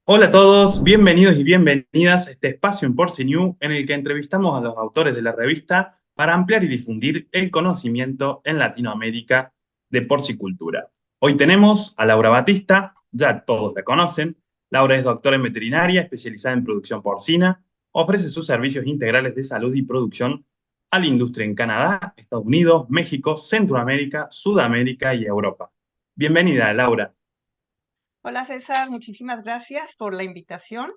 Hola a todos, bienvenidos y bienvenidas a este espacio en Porcinew en el que entrevistamos a los autores de la revista para ampliar y difundir el conocimiento en Latinoamérica de porcicultura. Hoy tenemos a Laura Batista, ya todos la conocen. Laura es doctora en veterinaria, especializada en producción porcina, ofrece sus servicios integrales de salud y producción a la industria en Canadá, Estados Unidos, México, Centroamérica, Sudamérica y Europa. Bienvenida, Laura. Hola César, muchísimas gracias por la invitación.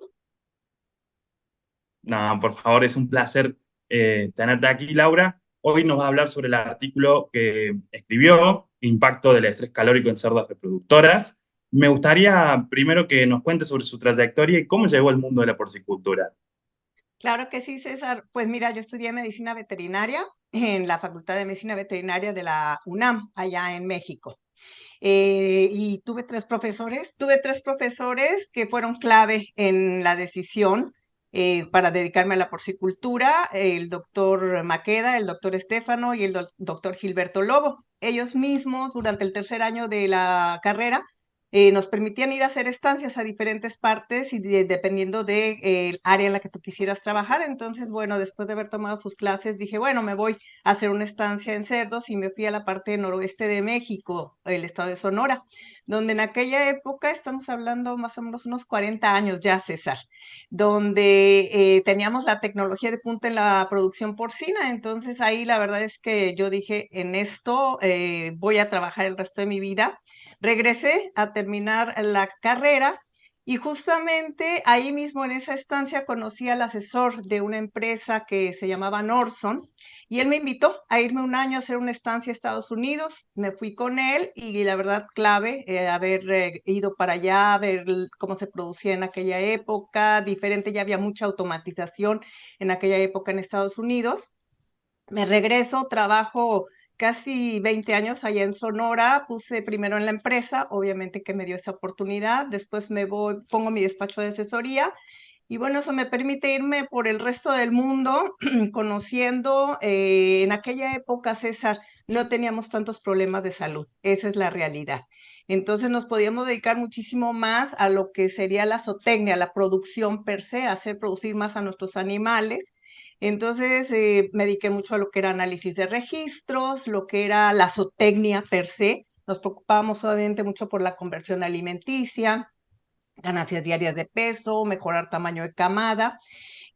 No, por favor, es un placer tenerte aquí, Laura. Hoy nos va a hablar sobre el artículo que escribió, Impacto del estrés calórico en cerdas reproductoras. Me gustaría primero que nos cuente sobre su trayectoria y cómo llegó al mundo de la porcicultura. Claro que sí, César. Pues mira, yo estudié medicina veterinaria en la Facultad de Medicina Veterinaria de la UNAM, allá en México. Y tuve tres profesores que fueron clave en la decisión para dedicarme a la porcicultura, el doctor Maqueda, el doctor Estefano y el doctor Gilberto Lobo. Ellos mismos, durante el tercer año de la carrera, nos permitían ir a hacer estancias a diferentes partes y dependiendo del área en la que tú quisieras trabajar. Entonces, bueno, después de haber tomado sus clases, dije, bueno, me voy a hacer una estancia en Cerdos y me fui a la parte noroeste de México, el estado de Sonora, donde en aquella época, estamos hablando más o menos unos 40 años ya, César, donde teníamos la tecnología de punta en la producción porcina. Entonces ahí la verdad es que yo dije, en esto voy a trabajar el resto de mi vida. Regresé a terminar la carrera y justamente ahí mismo en esa estancia conocí al asesor de una empresa que se llamaba Norson y él me invitó a irme un año a hacer una estancia a Estados Unidos. Me fui con él y la verdad clave haber ido para allá, ver cómo se producía en aquella época, diferente, ya había mucha automatización en aquella época en Estados Unidos. Me regreso, trabajo casi 20 años allá en Sonora, puse primero en la empresa, obviamente que me dio esa oportunidad, después me voy, pongo mi despacho de asesoría y bueno, eso me permite irme por el resto del mundo conociendo. En aquella época, César, no teníamos tantos problemas de salud, esa es la realidad. Entonces nos podíamos dedicar muchísimo más a lo que sería la zootecnia, la producción per se, hacer producir más a nuestros animales. Entonces me dediqué mucho a lo que era análisis de registros, lo que era la zootecnia per se. Nos preocupábamos obviamente mucho por la conversión alimenticia, ganancias diarias de peso, mejorar tamaño de camada.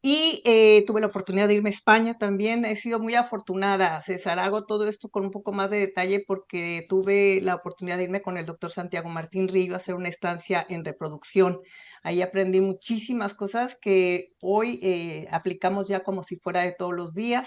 Y tuve la oportunidad de irme a España también. He sido muy afortunada, César. Hago todo esto con un poco más de detalle porque tuve la oportunidad de irme con el doctor Santiago Martín Río a hacer una estancia en reproducción. Ahí aprendí muchísimas cosas que hoy aplicamos ya como si fuera de todos los días,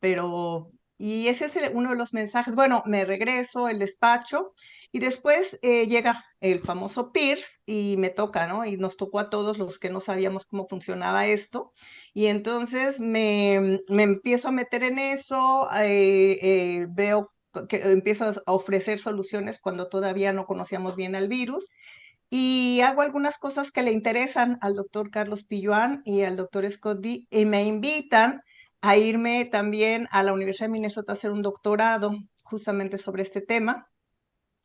pero... Y ese es uno de los mensajes. Bueno, me regreso, el despacho, y después llega el famoso Pierce y me toca, ¿no? Y nos tocó a todos los que no sabíamos cómo funcionaba esto. Y entonces me empiezo a meter en eso, veo que empiezo a ofrecer soluciones cuando todavía no conocíamos bien al virus y hago algunas cosas que le interesan al doctor Carlos Pilluan y al doctor Scott D. Y me invitan a irme también a la Universidad de Minnesota a hacer un doctorado justamente sobre este tema.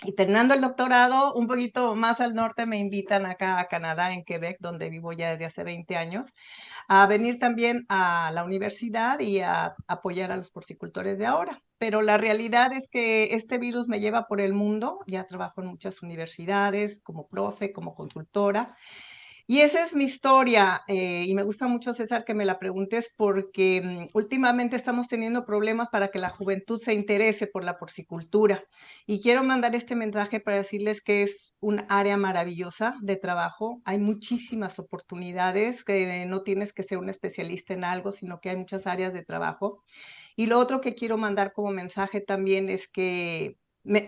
Y terminando el doctorado, un poquito más al norte, me invitan acá a Canadá, en Quebec, donde vivo ya desde hace 20 años, a venir también a la universidad y a apoyar a los porcicultores de ahora. Pero la realidad es que este virus me lleva por el mundo, ya trabajo en muchas universidades como profe, como consultora, y esa es mi historia, y me gusta mucho, César, que me la preguntes porque últimamente estamos teniendo problemas para que la juventud se interese por la porcicultura. Y quiero mandar este mensaje para decirles que es un área maravillosa de trabajo. Hay muchísimas oportunidades, que no tienes que ser un especialista en algo, sino que hay muchas áreas de trabajo. Y lo otro que quiero mandar como mensaje también es que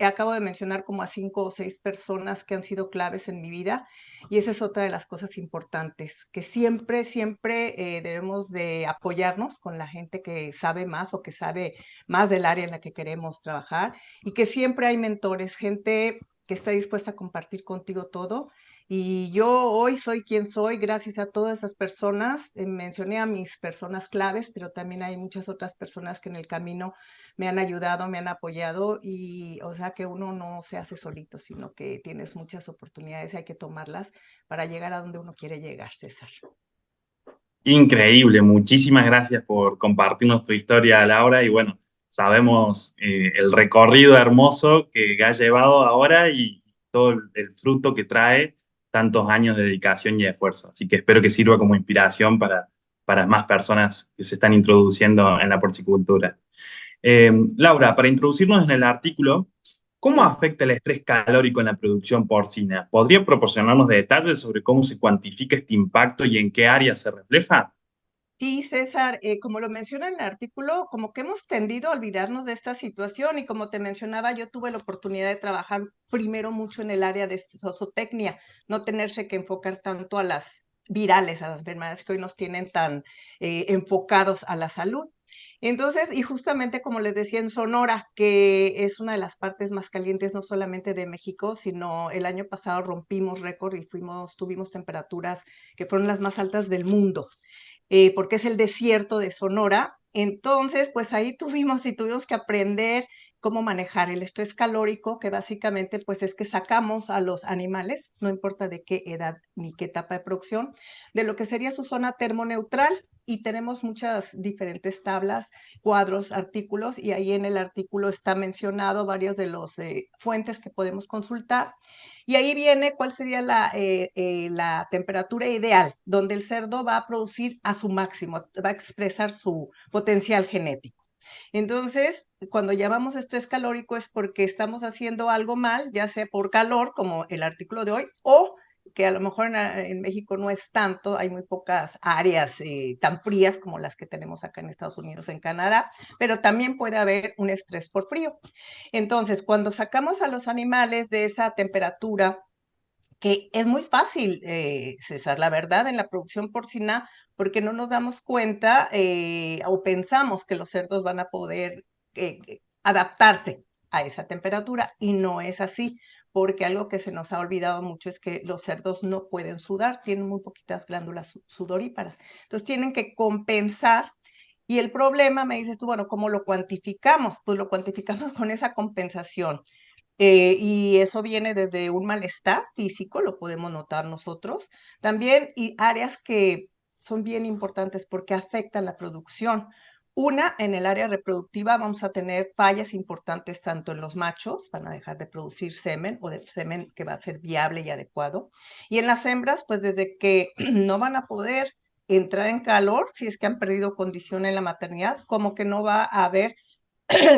acabo de mencionar como a 5 o 6 personas que han sido claves en mi vida y esa es otra de las cosas importantes, que siempre, siempre debemos de apoyarnos con la gente que sabe más o que sabe más del área en la que queremos trabajar y que siempre hay mentores, gente que está dispuesta a compartir contigo todo. Y yo hoy soy quien soy gracias a todas esas personas. Mencioné a mis personas claves, pero también hay muchas otras personas que en el camino me han ayudado, me han apoyado y, o sea, que uno no se hace solito, sino que tienes muchas oportunidades y hay que tomarlas para llegar a donde uno quiere llegar, César. Increíble, muchísimas gracias por compartirnos tu historia, Laura, y bueno, sabemos el recorrido hermoso que has llevado ahora y todo el fruto que trae tantos años de dedicación y esfuerzo. Así que espero que sirva como inspiración para más personas que se están introduciendo en la porcicultura. Laura, para introducirnos en el artículo, ¿cómo Sí. afecta el estrés calórico en la producción porcina? ¿Podría proporcionarnos detalles sobre cómo se cuantifica este impacto y en qué áreas se refleja? Sí, César, como lo menciona en el artículo, como que hemos tendido a olvidarnos de esta situación y como te mencionaba, yo tuve la oportunidad de trabajar primero mucho en el área de zootecnia, no tenerse que enfocar tanto a las virales, a las enfermedades que hoy nos tienen tan enfocados a la salud. Entonces, y justamente como les decía en Sonora, que es una de las partes más calientes no solamente de México, sino el año pasado rompimos récord y tuvimos temperaturas que fueron las más altas del mundo porque es el desierto de Sonora. Entonces, pues ahí tuvimos que aprender cómo manejar el estrés calórico, que básicamente pues es que sacamos a los animales, no importa de qué edad ni qué etapa de producción, de lo que sería su zona termoneutral y tenemos muchas diferentes tablas, cuadros, artículos y ahí en el artículo está mencionado varios de los fuentes que podemos consultar y ahí viene cuál sería la temperatura ideal, donde el cerdo va a producir a su máximo, va a expresar su potencial genético. Entonces, cuando llamamos estrés calórico es porque estamos haciendo algo mal, ya sea por calor, como el artículo de hoy, o que a lo mejor en México no es tanto, hay muy pocas áreas tan frías como las que tenemos acá en Estados Unidos, en Canadá, pero también puede haber un estrés por frío. Entonces, cuando sacamos a los animales de esa temperatura, que es muy fácil, César, la verdad, en la producción porcina, porque no nos damos cuenta o pensamos que los cerdos van a poder adaptarse a esa temperatura y no es así, porque algo que se nos ha olvidado mucho es que los cerdos no pueden sudar, tienen muy poquitas glándulas sudoríparas, entonces tienen que compensar. Y el problema, me dices tú, bueno, ¿cómo lo cuantificamos? Pues lo cuantificamos con esa compensación. Y eso viene desde un malestar físico, lo podemos notar nosotros, también y áreas que son bien importantes porque afectan la producción. Una, en el área reproductiva vamos a tener fallas importantes tanto en los machos, van a dejar de producir semen o de semen que va a ser viable y adecuado. Y en las hembras, pues desde que no van a poder entrar en calor, si es que han perdido condición en la maternidad, como que no va a haber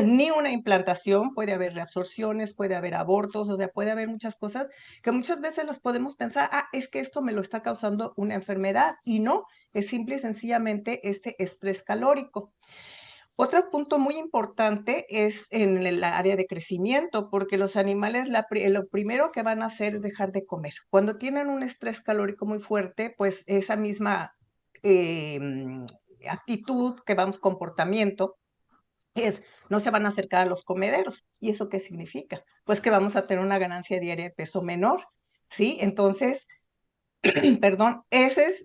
ni una implantación, puede haber reabsorciones, puede haber abortos, o sea, puede haber muchas cosas que muchas veces los podemos pensar, ah, es que esto me lo está causando una enfermedad, y no, es simple y sencillamente este estrés calórico. Otro punto muy importante es en el área de crecimiento, porque los animales lo primero que van a hacer es dejar de comer. Cuando tienen un estrés calórico muy fuerte, pues esa misma eh, actitud, que vamos, comportamiento, es, no se van a acercar a los comederos. ¿Y eso qué significa? Pues que vamos a tener una ganancia diaria de peso menor, ¿sí? Entonces, perdón, ese es,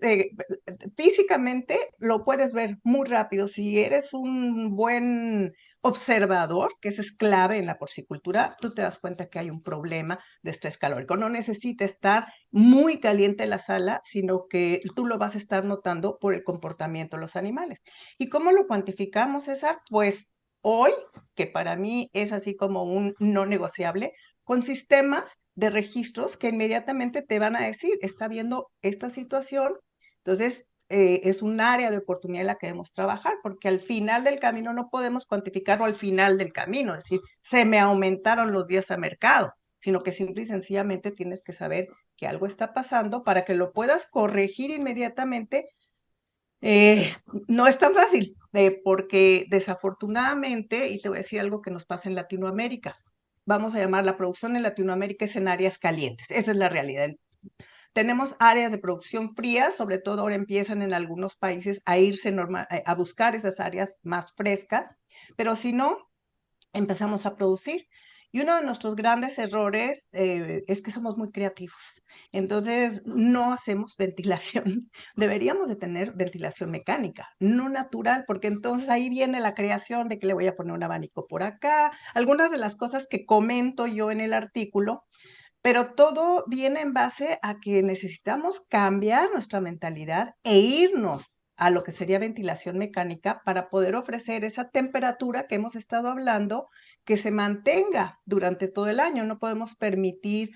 físicamente lo puedes ver muy rápido. Si eres un buen observador, que eso es clave en la porcicultura, tú te das cuenta que hay un problema de estrés calórico. No necesita estar muy caliente la sala, sino que tú lo vas a estar notando por el comportamiento de los animales. ¿Y cómo lo cuantificamos, César? Pues hoy, que para mí es así como un no negociable, con sistemas de registros que inmediatamente te van a decir, está viendo esta situación, entonces es un área de oportunidad en la que debemos trabajar, porque al final del camino no podemos cuantificarlo al final del camino, es decir, se me aumentaron los días a mercado, sino que simple y sencillamente tienes que saber que algo está pasando para que lo puedas corregir inmediatamente. Eh, no es tan fácil, porque desafortunadamente, y te voy a decir algo que nos pasa en Latinoamérica, vamos a llamar la producción en Latinoamérica es en áreas calientes, esa es la realidad. Tenemos áreas de producción frías, sobre todo ahora empiezan en algunos países a irse a buscar esas áreas más frescas, pero si no, empezamos a producir. Y uno de nuestros grandes errores es que somos muy creativos. Entonces, no hacemos ventilación. Deberíamos de tener ventilación mecánica, no natural, porque entonces ahí viene la creación de que le voy a poner un abanico por acá, algunas de las cosas que comento yo en el artículo, pero todo viene en base a que necesitamos cambiar nuestra mentalidad e irnos a lo que sería ventilación mecánica para poder ofrecer esa temperatura que hemos estado hablando que se mantenga durante todo el año. No podemos permitir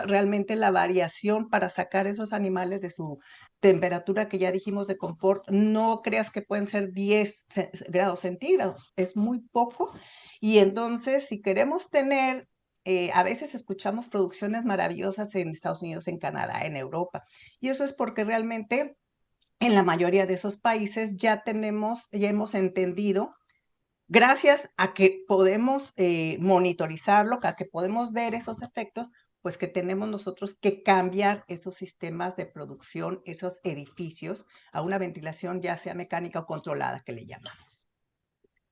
realmente la variación para sacar esos animales de su temperatura que ya dijimos de confort. No creas que pueden ser 10 grados centígrados, es muy poco. Y entonces, si queremos tener a veces escuchamos producciones maravillosas en Estados Unidos, en Canadá, en Europa, y eso es porque realmente en la mayoría de esos países ya hemos entendido, gracias a que podemos monitorizarlo, a que podemos ver esos efectos, pues que tenemos nosotros que cambiar esos sistemas de producción, esos edificios, a una ventilación ya sea mecánica o controlada, que le llaman.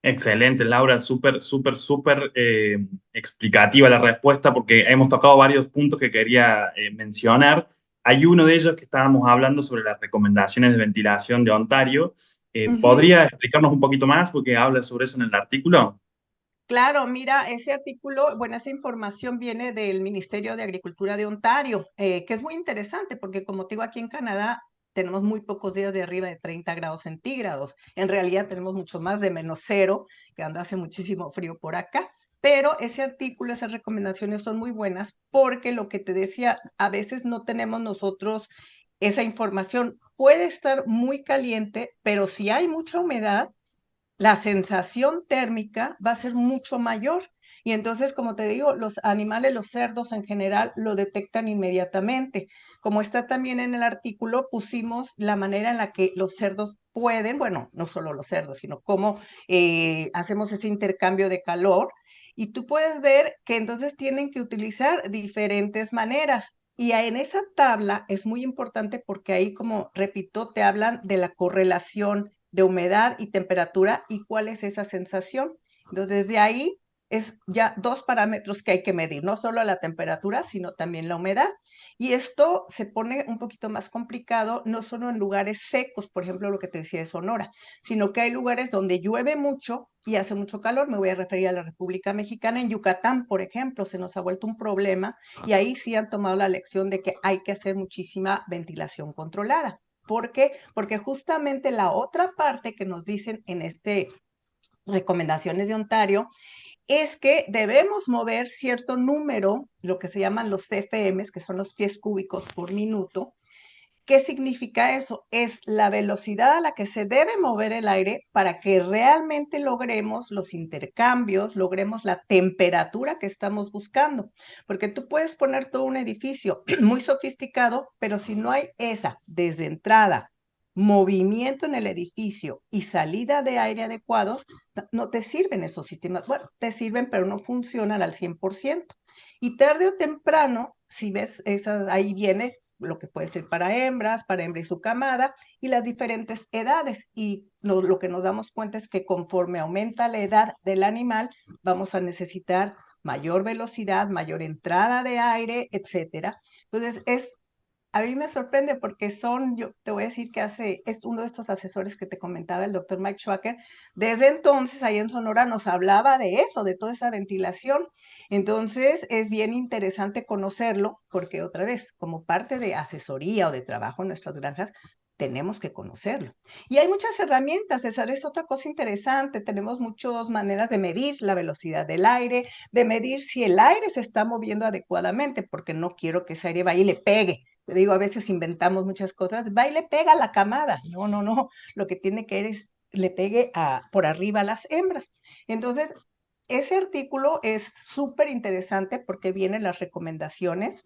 Excelente, Laura, súper explicativa la respuesta porque hemos tocado varios puntos que quería mencionar. Hay uno de ellos que estábamos hablando sobre las recomendaciones de ventilación de Ontario. Ujú. ¿Podría explicarnos un poquito más? Porque habla sobre eso en el artículo. Claro, mira, ese artículo, bueno, esa información viene del Ministerio de Agricultura de Ontario, que es muy interesante porque como te digo, aquí en Canadá tenemos muy pocos días de arriba de 30 grados centígrados. En realidad tenemos mucho más de -0, que anda hace muchísimo frío por acá. Pero ese artículo, esas recomendaciones son muy buenas porque lo que te decía, a veces no tenemos nosotros esa información. Puede estar muy caliente, pero si hay mucha humedad, la sensación térmica va a ser mucho mayor. Y entonces, como te digo, los animales, los cerdos en general, lo detectan inmediatamente. Como está también en el artículo, pusimos la manera en la que los cerdos pueden, bueno, no solo los cerdos, sino cómo hacemos ese intercambio de calor. Y tú puedes ver que entonces tienen que utilizar diferentes maneras. Y en esa tabla es muy importante porque ahí, como repito, te hablan de la correlación de humedad y temperatura y cuál es esa sensación. Entonces, desde ahí es ya dos parámetros que hay que medir, no solo la temperatura, sino también la humedad. Y esto se pone un poquito más complicado, no solo en lugares secos, por ejemplo, lo que te decía de Sonora, sino que hay lugares donde llueve mucho y hace mucho calor. Me voy a referir a la República Mexicana. En Yucatán, por ejemplo, se nos ha vuelto un problema y ahí sí han tomado la lección de que hay que hacer muchísima ventilación controlada. ¿Por qué? Porque justamente la otra parte que nos dicen en este recomendaciones de Ontario es que debemos mover cierto número, lo que se llaman los CFMs, que son los pies cúbicos por minuto. ¿Qué significa eso? Es la velocidad a la que se debe mover el aire para que realmente logremos los intercambios, logremos la temperatura que estamos buscando. Porque tú puedes poner todo un edificio muy sofisticado, pero si no hay esa desde entrada, movimiento en el edificio y salida de aire adecuados, no te sirven esos sistemas. Bueno, te sirven, pero no funcionan al 100%. Y tarde o temprano, si ves, ahí viene lo que puede ser para hembra y su camada, y las diferentes edades. Y lo que nos damos cuenta es que conforme aumenta la edad del animal, vamos a necesitar mayor velocidad, mayor entrada de aire, etcétera. Entonces, a mí me sorprende porque yo te voy a decir que es uno de estos asesores que te comentaba, el doctor Mike Schwacker, desde entonces ahí en Sonora nos hablaba de eso, de toda esa ventilación. Entonces es bien interesante conocerlo porque otra vez, como parte de asesoría o de trabajo en nuestras granjas, tenemos que conocerlo. Y hay muchas herramientas, esa es otra cosa interesante, tenemos muchas maneras de medir la velocidad del aire, de medir si el aire se está moviendo adecuadamente, porque no quiero que ese aire vaya y le pegue. Te digo, a veces inventamos muchas cosas, va y le pega a la camada. No, no, no. Lo que tiene que es le pegue por arriba a las hembras. Entonces, ese artículo es súper interesante porque vienen las recomendaciones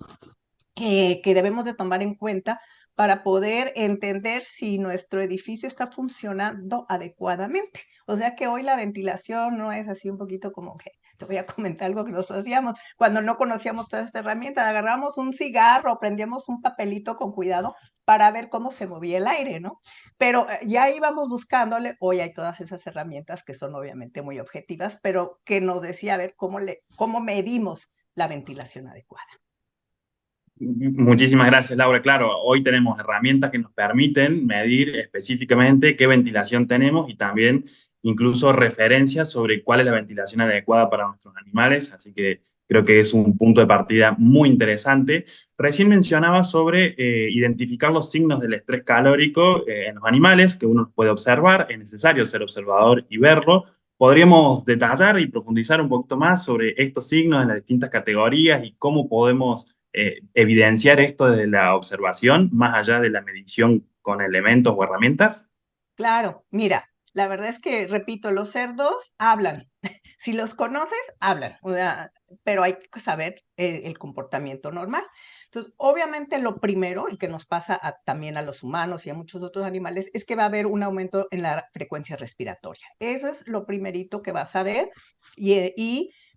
que debemos de tomar en cuenta para poder entender si nuestro edificio está funcionando adecuadamente. O sea que hoy la ventilación no es así un poquito como que te voy a comentar algo que nosotros hacíamos cuando no conocíamos todas estas herramientas. Agarramos un cigarro, prendíamos un papelito con cuidado para ver cómo se movía el aire, ¿no? Pero ya íbamos buscándole, hoy hay todas esas herramientas que son obviamente muy objetivas, pero que nos decía, a ver, cómo medimos la ventilación adecuada. Muchísimas gracias, Laura. Claro, hoy tenemos herramientas que nos permiten medir específicamente qué ventilación tenemos y también incluso referencias sobre cuál es la ventilación adecuada para nuestros animales. Así que creo que es un punto de partida muy interesante. Recién mencionaba sobre identificar los signos del estrés calórico en los animales que uno puede observar. Es necesario ser observador y verlo. ¿Podríamos detallar y profundizar un poquito más sobre estos signos en las distintas categorías y cómo podemos evidenciar esto desde la observación, más allá de la medición con elementos o herramientas? Claro, mira, la verdad es que, repito, los cerdos hablan. Si los conoces, hablan, o sea, pero hay que saber el comportamiento normal. Entonces, obviamente lo primero, y que nos pasa también a los humanos y a muchos otros animales, es que va a haber un aumento en la frecuencia respiratoria. Eso es lo primerito que vas a ver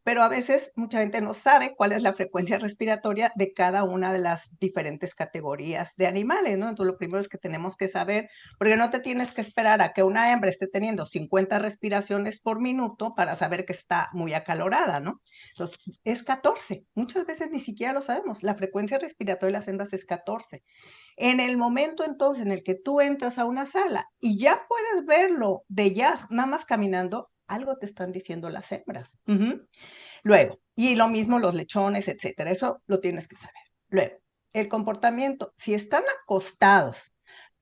pero a veces mucha gente no sabe cuál es la frecuencia respiratoria de cada una de las diferentes categorías de animales, ¿no? Entonces, lo primero es que tenemos que saber, porque no te tienes que esperar a que una hembra esté teniendo 50 respiraciones por minuto para saber que está muy acalorada, ¿no? Entonces, es 14. Muchas veces ni siquiera lo sabemos. La frecuencia respiratoria de las hembras es 14. En el momento entonces en el que tú entras a una sala y ya puedes verlo de ya, nada más caminando, algo te están diciendo las hembras. Luego, y lo mismo los lechones, etcétera. Eso lo tienes que saber. Luego, el comportamiento. Si están acostados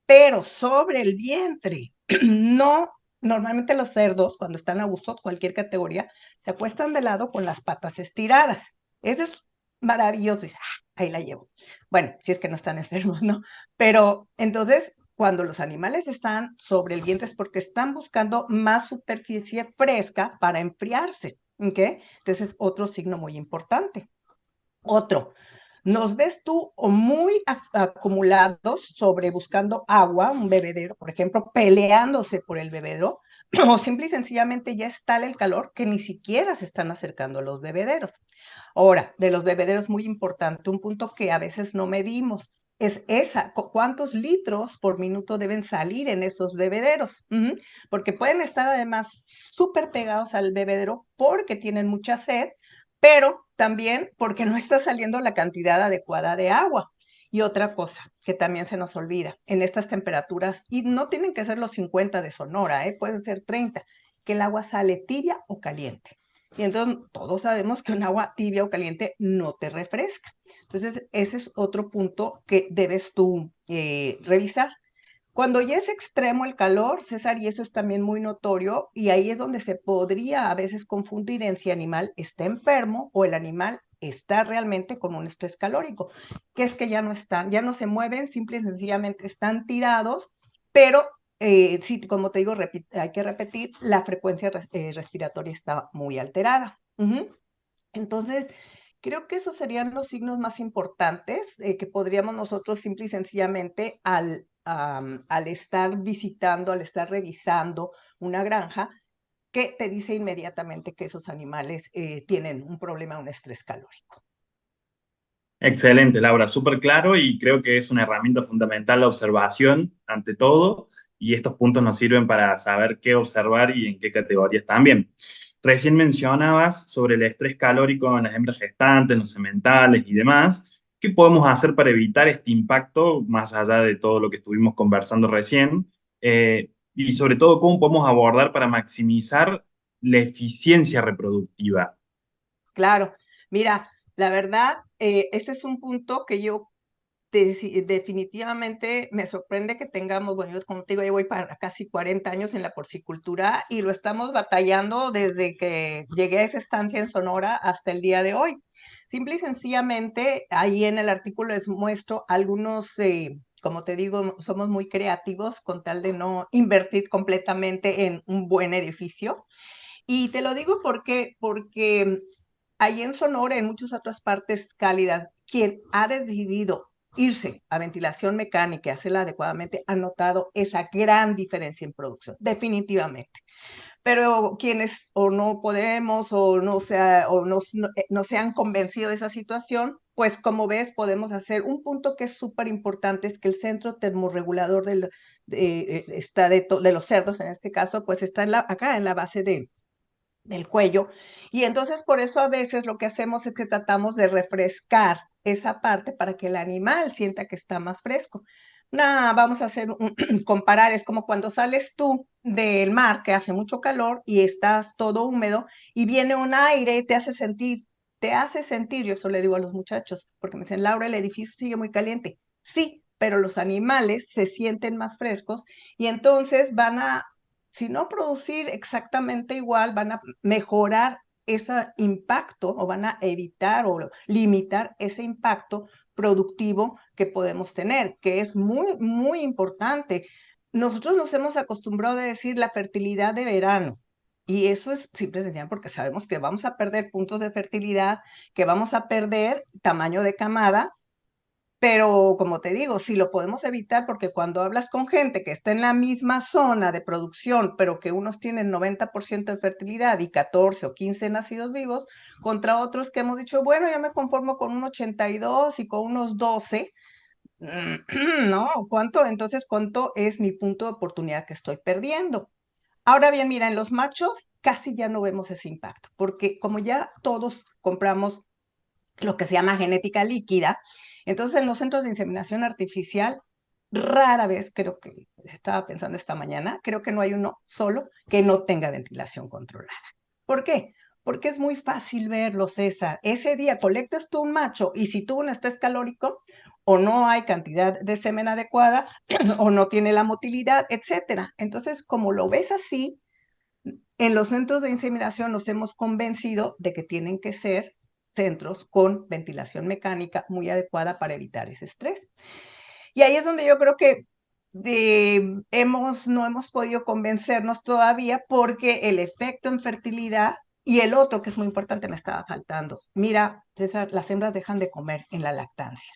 pero sobre el vientre. No, normalmente los cerdos, cuando están a uso, cualquier categoría, se acuestan de lado con las patas estiradas. Eso es maravilloso. Dice, ahí la llevo. Bueno, si es que no están enfermos, ¿no? Pero entonces, cuando los animales están sobre el vientre es porque están buscando más superficie fresca para enfriarse. ¿Ok? Entonces, otro signo muy importante. Otro, nos ves tú o muy acumulados sobre buscando agua, un bebedero, por ejemplo, peleándose por el bebedero, o simple y sencillamente ya es tal el calor que ni siquiera se están acercando a los bebederos. Ahora, de los bebederos muy importante, un punto que a veces no medimos, es cuántos litros por minuto deben salir en esos bebederos, porque pueden estar además súper pegados al bebedero porque tienen mucha sed, pero también porque no está saliendo la cantidad adecuada de agua. Y otra cosa que también se nos olvida, en estas temperaturas, y no tienen que ser los 50 de Sonora, pueden ser 30, que el agua sale tibia o caliente. Y entonces todos sabemos que un agua tibia o caliente no te refresca. Entonces, ese es otro punto que debes tú revisar. Cuando ya es extremo el calor, César, y eso es también muy notorio, y ahí es donde se podría a veces confundir en si el animal está enfermo o el animal está realmente con un estrés calórico, que es que ya no están, ya no se mueven, simple y sencillamente están tirados, pero sí, como te digo, hay que repetir, la frecuencia respiratoria está muy alterada. Entonces, creo que esos serían los signos más importantes que podríamos nosotros simple y sencillamente al estar visitando, al estar revisando una granja, que te dice inmediatamente que esos animales tienen un problema, un estrés calórico. Excelente, Laura, súper claro y creo que es una herramienta fundamental la observación ante todo y estos puntos nos sirven para saber qué observar y en qué categorías también. Recién mencionabas sobre el estrés calórico en las hembras gestantes, en los sementales y demás. ¿Qué podemos hacer para evitar este impacto, más allá de todo lo que estuvimos conversando recién? Y sobre todo, ¿cómo podemos abordar para maximizar la eficiencia reproductiva? Claro, mira, la verdad, este es un punto que yo definitivamente me sorprende que tengamos, bueno, yo como te digo, yo voy para casi 40 años en la porcicultura y lo estamos batallando desde que llegué a esa estancia en Sonora hasta el día de hoy. Simple y sencillamente, ahí en el artículo les muestro algunos, como te digo, somos muy creativos con tal de no invertir completamente en un buen edificio. Y te lo digo porque ahí en Sonora, en muchas otras partes cálidas, quien ha decidido irse a ventilación mecánica y hacerla adecuadamente, ha notado esa gran diferencia en producción, definitivamente. pero quienes o no podemos no se han convencido de esa situación, pues como ves podemos hacer un punto que es súper importante, es que el centro termorregulador de los cerdos, en este caso, pues está acá en la base del cuello. Y entonces por eso a veces lo que hacemos es que tratamos de refrescar esa parte para que el animal sienta que está más fresco. Vamos a comparar, es como cuando sales tú del mar que hace mucho calor y estás todo húmedo y viene un aire y te hace sentir, yo eso le digo a los muchachos, porque me dicen, Laura, el edificio sigue muy caliente. Sí, pero los animales se sienten más frescos y entonces si no producir exactamente igual, van a mejorar ese impacto o van a evitar o limitar ese impacto productivo que podemos tener, que es muy, muy importante. Nosotros nos hemos acostumbrado a decir la fertilidad de verano. Y eso es simple y sencillamente porque sabemos que vamos a perder puntos de fertilidad, que vamos a perder tamaño de camada, pero como te digo, si lo podemos evitar, porque cuando hablas con gente que está en la misma zona de producción, pero que unos tienen 90% de fertilidad y 14 o 15 nacidos vivos, contra otros que hemos dicho, bueno, yo me conformo con un 82 y con unos 12, no, ¿cuánto? Entonces, ¿cuánto es mi punto de oportunidad que estoy perdiendo? Ahora bien, mira, en los machos casi ya no vemos ese impacto, porque como ya todos compramos lo que se llama genética líquida. Entonces, en los centros de inseminación artificial, rara vez, creo que estaba pensando esta mañana, creo que no hay uno solo que no tenga ventilación controlada. ¿Por qué? Porque es muy fácil verlo, César. Ese día colectas tú un macho y si tuvo un estrés calórico o no hay cantidad de semen adecuada o no tiene la motilidad, etcétera. Entonces, como lo ves así, en los centros de inseminación nos hemos convencido de que tienen que ser centros con ventilación mecánica muy adecuada para evitar ese estrés. Y ahí es donde yo creo que no hemos podido convencernos todavía porque el efecto en fertilidad y el otro que es muy importante me estaba faltando. Mira, César, las hembras dejan de comer en la lactancia.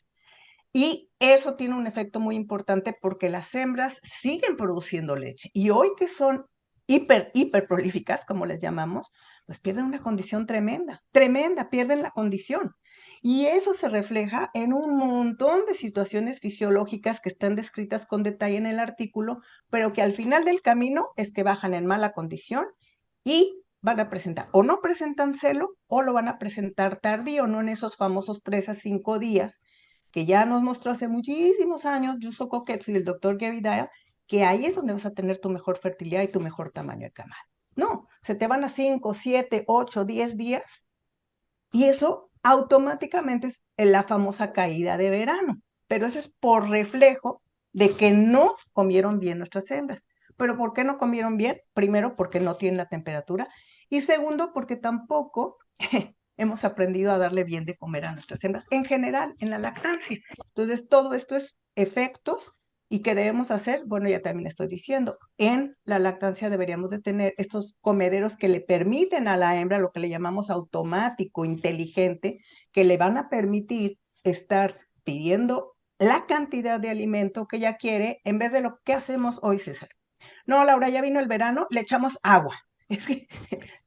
Y eso tiene un efecto muy importante porque las hembras siguen produciendo leche. Y hoy que son hiper prolíficas, como les llamamos, pues pierden una condición tremenda, tremenda, pierden la condición. Y eso se refleja en un montón de situaciones fisiológicas que están descritas con detalle en el artículo, pero que al final del camino es que bajan en mala condición y van a presentar, o no presentan celo, o lo van a presentar tardío, no en esos famosos 3 a 5 días que ya nos mostró hace muchísimos años Yuso Koketsu y el doctor Gary Dyer, que ahí es donde vas a tener tu mejor fertilidad y tu mejor tamaño de camada. No, se te van a 5, 7, 8, 10 días y eso automáticamente es la famosa caída de verano. Pero eso es por reflejo de que no comieron bien nuestras hembras. ¿Pero por qué no comieron bien? Primero, porque no tienen la temperatura. Y segundo, porque tampoco hemos aprendido a darle bien de comer a nuestras hembras, en general, en la lactancia. Entonces, todo esto es efectos y que debemos hacer, bueno, ya también estoy diciendo, en la lactancia deberíamos de tener estos comederos que le permiten a la hembra lo que le llamamos automático, inteligente, que le van a permitir estar pidiendo la cantidad de alimento que ella quiere en vez de lo que hacemos hoy, César. No, Laura, ya vino el verano, le echamos agua. Es que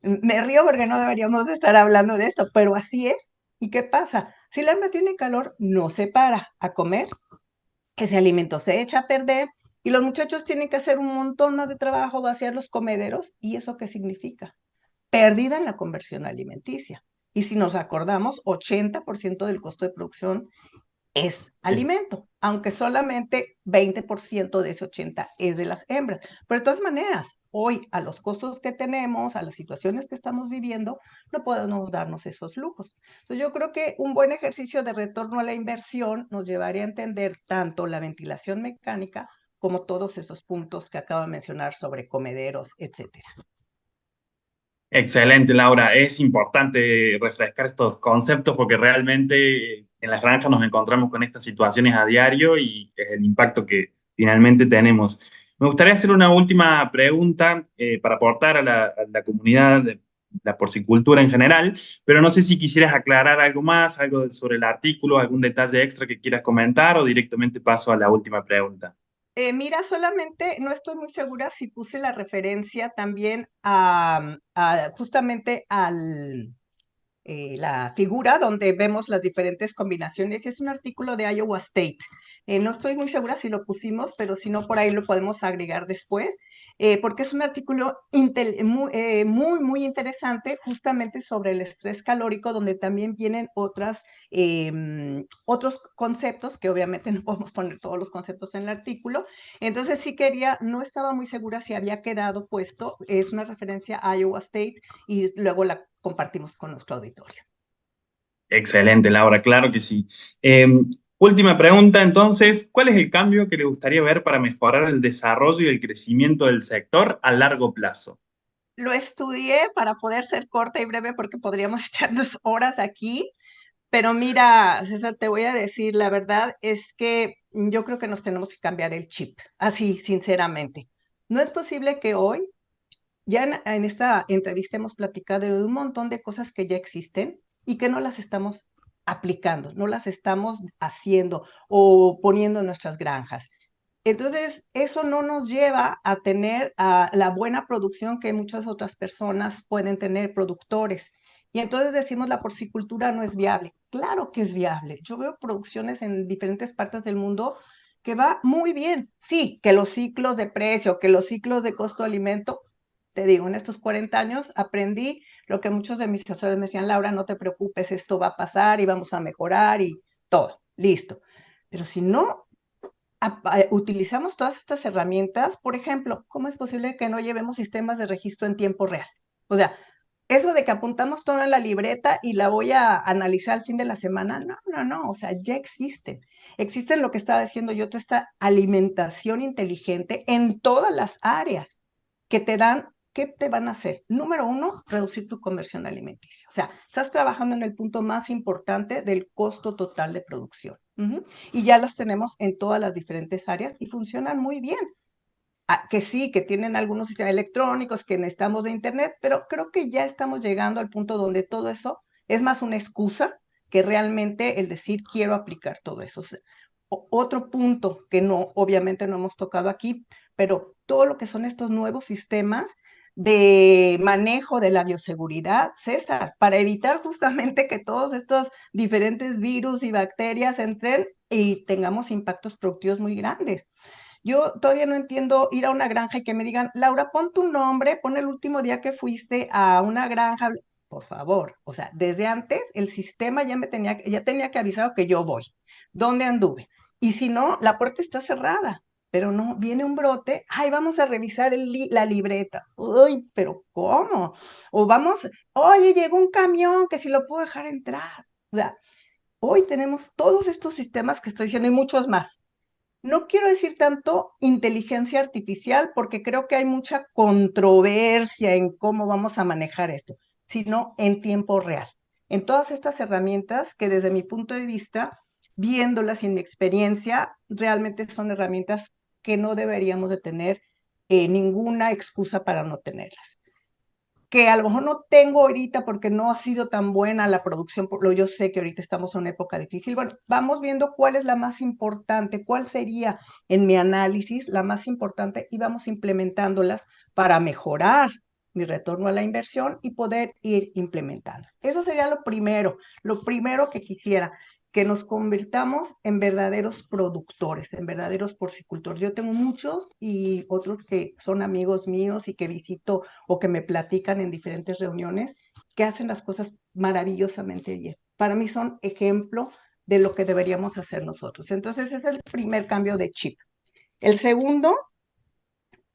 me río porque no deberíamos de estar hablando de esto, pero así es. ¿Y qué pasa? Si la hembra tiene calor, no se para a comer, ese alimento se echa a perder y los muchachos tienen que hacer un montón más de trabajo, vaciar los comederos. ¿Y eso qué significa? Pérdida en la conversión alimenticia. Y si nos acordamos, 80% del costo de producción es Sí. alimento, aunque solamente 20% de ese 80 es de las hembras. Pero de todas maneras, hoy a los costos que tenemos, a las situaciones que estamos viviendo, no podemos darnos esos lujos. Entonces yo creo que un buen ejercicio de retorno a la inversión nos llevaría a entender tanto la ventilación mecánica como todos esos puntos que acabo de mencionar sobre comederos, etcétera. Excelente, Laura. Es importante refrescar estos conceptos porque realmente en las granjas nos encontramos con estas situaciones a diario y es el impacto que finalmente tenemos. Me gustaría hacer una última pregunta para aportar a la comunidad de la porcicultura en general, pero no sé si quisieras aclarar algo más, algo sobre el artículo, algún detalle extra que quieras comentar o directamente paso a la última pregunta. Mira, solamente no estoy muy segura si puse la referencia también justamente al la figura donde vemos las diferentes combinaciones. Es un artículo de Iowa State. No estoy muy segura si lo pusimos, pero si no, por ahí lo podemos agregar después, porque es un artículo muy interesante justamente sobre el estrés calórico, donde también vienen otros conceptos, que obviamente no podemos poner todos los conceptos en el artículo. Entonces sí quería, no estaba muy segura si había quedado puesto, es una referencia a Iowa State y luego la compartimos con nuestro auditorio. Excelente, Laura, claro que sí. Eh, Última pregunta, entonces, ¿cuál es el cambio que le gustaría ver para mejorar el desarrollo y el crecimiento del sector a largo plazo? Lo estudié para poder ser corta y breve porque podríamos echarnos horas aquí, pero mira, César, te voy a decir, la verdad es que yo creo que nos tenemos que cambiar el chip, así, sinceramente. No es posible que hoy, ya en esta entrevista hemos platicado de un montón de cosas que ya existen y que no las estamos aplicando, no las estamos haciendo o poniendo en nuestras granjas. Entonces, eso no nos lleva a tener la buena producción que muchas otras personas pueden tener, productores. Y entonces decimos la porcicultura no es viable. Claro que es viable. Yo veo producciones en diferentes partes del mundo que va muy bien. Sí, que los ciclos de precio, que los ciclos de costo-alimento, te digo, en estos 40 años aprendí lo que muchos de mis asesores me decían, Laura, no te preocupes, esto va a pasar y vamos a mejorar y todo, listo. Pero si no utilizamos todas estas herramientas, por ejemplo, ¿cómo es posible que no llevemos sistemas de registro en tiempo real? O sea, eso de que apuntamos todo en la libreta y la voy a analizar al fin de la semana, no, o sea, ya existen. Existen lo que estaba diciendo yo, toda esta alimentación inteligente en todas las áreas que te dan, ¿qué te van a hacer? Número uno, reducir tu conversión alimenticia. O sea, estás trabajando en el punto más importante del costo total de producción. Y ya las tenemos en todas las diferentes áreas y funcionan muy bien. Que sí, que tienen algunos sistemas electrónicos, que necesitamos de Internet, pero creo que ya estamos llegando al punto donde todo eso es más una excusa que realmente el decir quiero aplicar todo eso. O sea, otro punto que no, obviamente no hemos tocado aquí, pero todo lo que son estos nuevos sistemas de manejo de la bioseguridad, César, para evitar justamente que todos estos diferentes virus y bacterias entren y tengamos impactos productivos muy grandes. Yo todavía no entiendo ir a una granja y que me digan, Laura, pon tu nombre, pon el último día que fuiste a una granja. Por favor, o sea, desde antes el sistema ya tenía que avisar que yo voy, dónde anduve. Y si no, la puerta está cerrada, pero no, viene un brote, ay, vamos a revisar la libreta. Uy, pero ¿cómo? O vamos, oye, llegó un camión que si lo puedo dejar entrar. O sea, hoy tenemos todos estos sistemas que estoy diciendo y muchos más. No quiero decir tanto inteligencia artificial porque creo que hay mucha controversia en cómo vamos a manejar esto, sino en tiempo real. En todas estas herramientas que desde mi punto de vista, viéndolas y en mi experiencia, realmente son herramientas que no deberíamos de tener ninguna excusa para no tenerlas, que a lo mejor no tengo ahorita porque no ha sido tan buena la producción, por lo yo sé que ahorita estamos en una época difícil. Bueno, vamos viendo cuál es la más importante, cuál sería en mi análisis la más importante y vamos implementándolas para mejorar mi retorno a la inversión y poder ir implementando. Eso sería lo primero que quisiera, que nos convirtamos en verdaderos productores, en verdaderos porcicultores. Yo tengo muchos y otros que son amigos míos y que visito o que me platican en diferentes reuniones, que hacen las cosas maravillosamente bien. Para mí son ejemplo de lo que deberíamos hacer nosotros. Entonces, ese es el primer cambio de chip. El segundo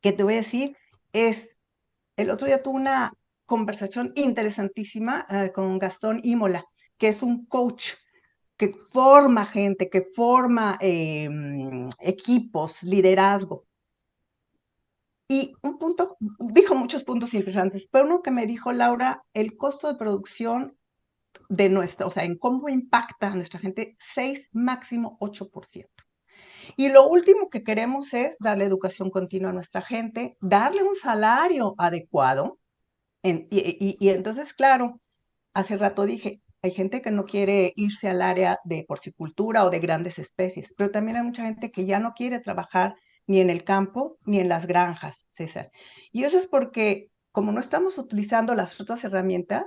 que te voy a decir es, el otro día tuve una conversación interesantísima con Gastón Imola, que es un coach que forma gente, que forma equipos, liderazgo. Y un punto, dijo muchos puntos interesantes, pero uno que me dijo, Laura, el costo de producción de nuestra, o sea, en cómo impacta a nuestra gente, 6, máximo 8%. Y lo último que queremos es darle educación continua a nuestra gente, darle un salario adecuado. Y entonces, claro, hace rato dije, hay gente que no quiere irse al área de porcicultura o de grandes especies, pero también hay mucha gente que ya no quiere trabajar ni en el campo, ni en las granjas, César. Y eso es porque, como no estamos utilizando las otras herramientas,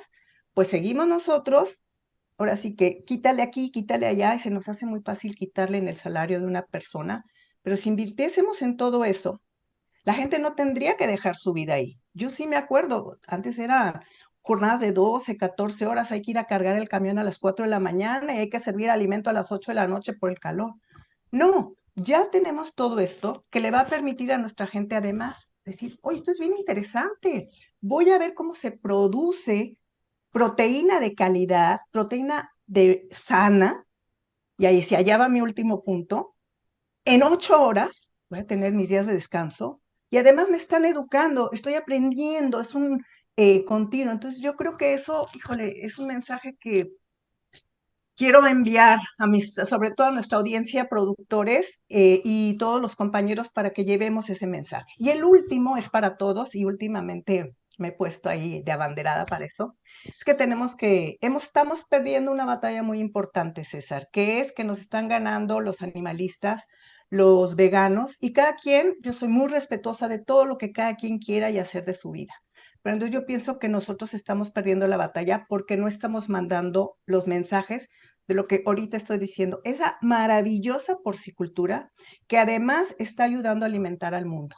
pues seguimos nosotros, ahora sí que quítale aquí, quítale allá, y se nos hace muy fácil quitarle en el salario de una persona. Pero si invirtiésemos en todo eso, la gente no tendría que dejar su vida ahí. Yo sí me acuerdo, antes era jornadas de 12, 14 horas, hay que ir a cargar el camión a las 4 de la mañana y hay que servir alimento a las 8 de la noche por el calor. No, ya tenemos todo esto que le va a permitir a nuestra gente además decir, oye, esto es bien interesante, voy a ver cómo se produce proteína de calidad, proteína de sana, y ahí si allá va mi último punto, en 8 horas voy a tener mis días de descanso y además me están educando, estoy aprendiendo, es un continuo. Entonces yo creo que eso, híjole, es un mensaje que quiero enviar a mis, sobre todo a nuestra audiencia, productores y todos los compañeros para que llevemos ese mensaje. Y el último es para todos y últimamente me he puesto ahí de abanderada para eso. Es que estamos perdiendo una batalla muy importante, César, que es que nos están ganando los animalistas, los veganos y cada quien, yo soy muy respetuosa de todo lo que cada quien quiera y hacer de su vida. Pero entonces yo pienso que nosotros estamos perdiendo la batalla porque no estamos mandando los mensajes de lo que ahorita estoy diciendo, esa maravillosa porcicultura que además está ayudando a alimentar al mundo.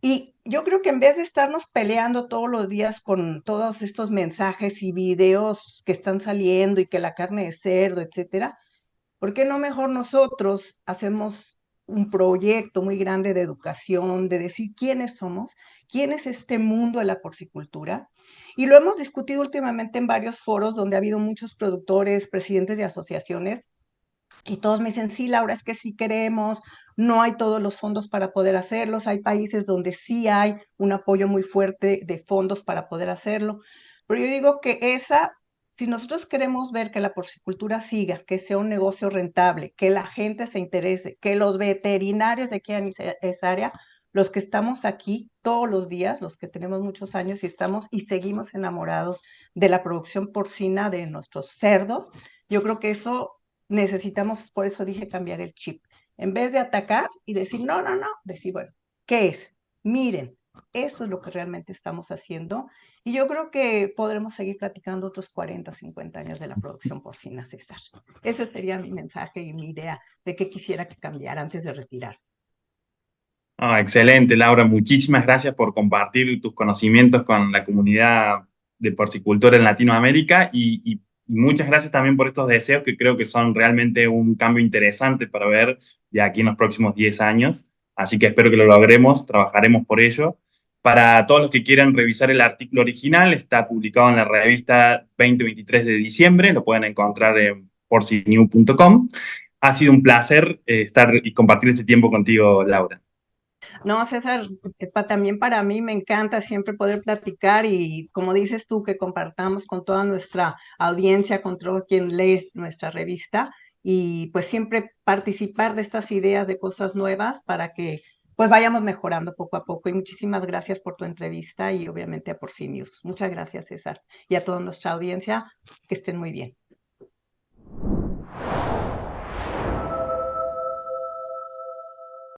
Y yo creo que en vez de estarnos peleando todos los días con todos estos mensajes y videos que están saliendo y que la carne de cerdo, etcétera, ¿por qué no mejor nosotros hacemos un proyecto muy grande de educación, de decir quiénes somos, quién es este mundo de la porcicultura? Y lo hemos discutido últimamente en varios foros donde ha habido muchos productores, presidentes de asociaciones, y todos me dicen, sí, Laura, es que sí queremos, no hay todos los fondos para poder hacerlos, hay países donde sí hay un apoyo muy fuerte de fondos para poder hacerlo, pero yo digo que si nosotros queremos ver que la porcicultura siga, que sea un negocio rentable, que la gente se interese, que los veterinarios de aquí en esa área, los que estamos aquí todos los días, los que tenemos muchos años y estamos y seguimos enamorados de la producción porcina de nuestros cerdos, yo creo que eso necesitamos, por eso dije cambiar el chip. En vez de atacar y decir, no, no, no, decir, bueno, ¿qué es? Miren, eso es lo que realmente estamos haciendo. Y yo creo que podremos seguir platicando otros 40, 50 años de la producción porcina, César. Ese sería mi mensaje y mi idea de qué quisiera que cambiara antes de retirar. Ah, excelente, Laura. Muchísimas gracias por compartir tus conocimientos con la comunidad de porcicultura en Latinoamérica y muchas gracias también por estos deseos que creo que son realmente un cambio interesante para ver de aquí en los próximos 10 años. Así que espero que lo logremos, trabajaremos por ello. Para todos los que quieran revisar el artículo original, está publicado en la revista 2023 de diciembre, lo pueden encontrar en porcinew.com. Ha sido un placer estar y compartir este tiempo contigo, Laura. No, César, también para mí me encanta siempre poder platicar y como dices tú, que compartamos con toda nuestra audiencia, con todo quien lee nuestra revista y pues siempre participar de estas ideas de cosas nuevas para que pues vayamos mejorando poco a poco. Y muchísimas gracias por tu entrevista y obviamente a Porcinius. Muchas gracias, César, y a toda nuestra audiencia, que estén muy bien.